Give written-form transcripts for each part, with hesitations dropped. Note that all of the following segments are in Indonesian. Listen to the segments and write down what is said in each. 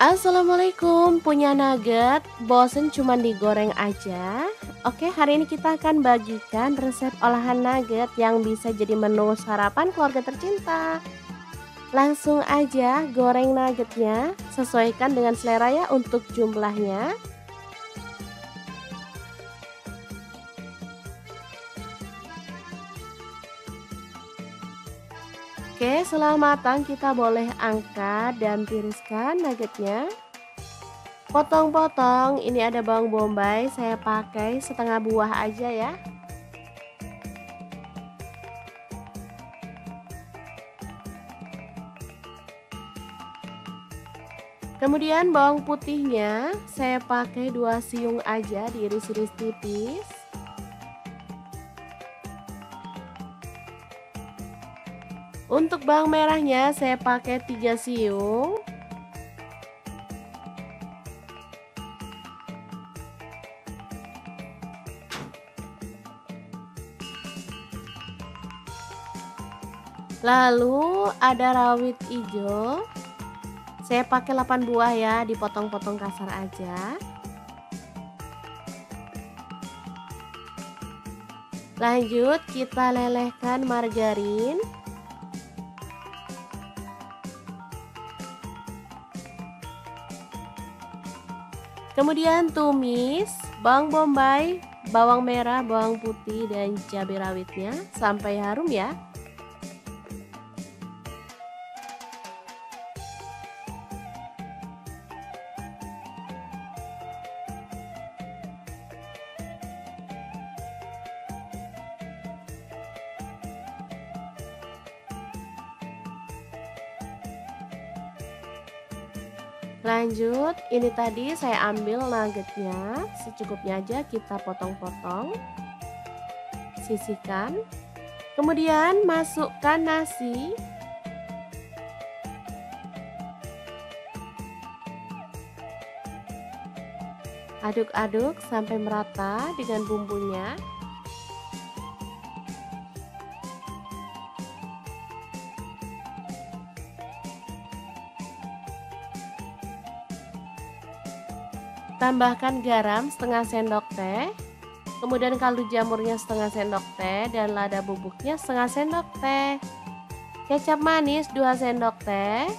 Assalamualaikum, punya nugget, bosen cuman digoreng aja? Oke, hari ini kita akan bagikan resep olahan nugget yang bisa jadi menu sarapan keluarga tercinta. Langsung aja goreng nuggetnya, sesuaikan dengan selera ya untuk jumlahnya. Oke, setelah matang kita boleh angkat dan tiriskan nuggetnya. Potong-potong, ini ada bawang bombay, saya pakai setengah buah aja ya. Kemudian bawang putihnya saya pakai 2 siung aja, diiris-iris tipis. Untuk bawang merahnya saya pakai 3 siung. Lalu ada rawit hijau. Saya pakai 8 buah ya, dipotong-potong kasar aja. Lanjut kita lelehkan margarin. Kemudian tumis bawang bombay, bawang merah, bawang putih, dan cabai rawitnya sampai harum ya. Lanjut, ini tadi saya ambil nuggetnya, secukupnya aja kita potong-potong, sisihkan. Kemudian masukkan nasi. Aduk-aduk sampai merata dengan bumbunya. Tambahkan garam setengah sendok teh, kemudian kaldu jamurnya setengah sendok teh, dan lada bubuknya setengah sendok teh. Kecap manis 2 sendok teh.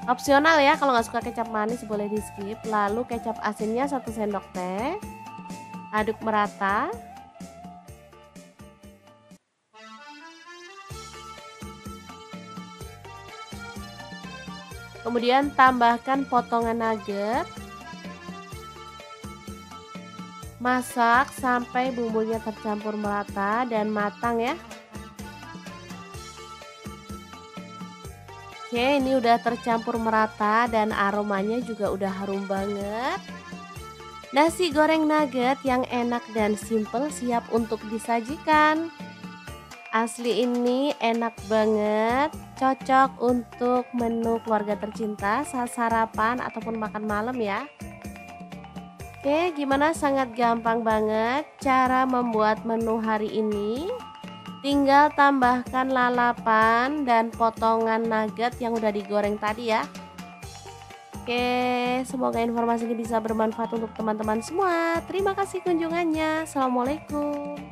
Opsional ya, kalau nggak suka kecap manis boleh di skip. Lalu kecap asinnya 1 sendok teh. Aduk merata. Kemudian tambahkan potongan nugget. Masak sampai bumbunya tercampur merata dan matang ya. Oke, ini udah tercampur merata dan aromanya juga udah harum banget. Nasi goreng nugget yang enak dan simple siap untuk disajikan. Asli ini enak banget, cocok untuk menu keluarga tercinta saat sarapan ataupun makan malam ya. Oke, gimana? Sangat gampang banget cara membuat menu hari ini. Tinggal tambahkan lalapan dan potongan nugget yang udah digoreng tadi ya. Oke, semoga informasi ini bisa bermanfaat untuk teman-teman semua. Terima kasih kunjungannya. Assalamualaikum.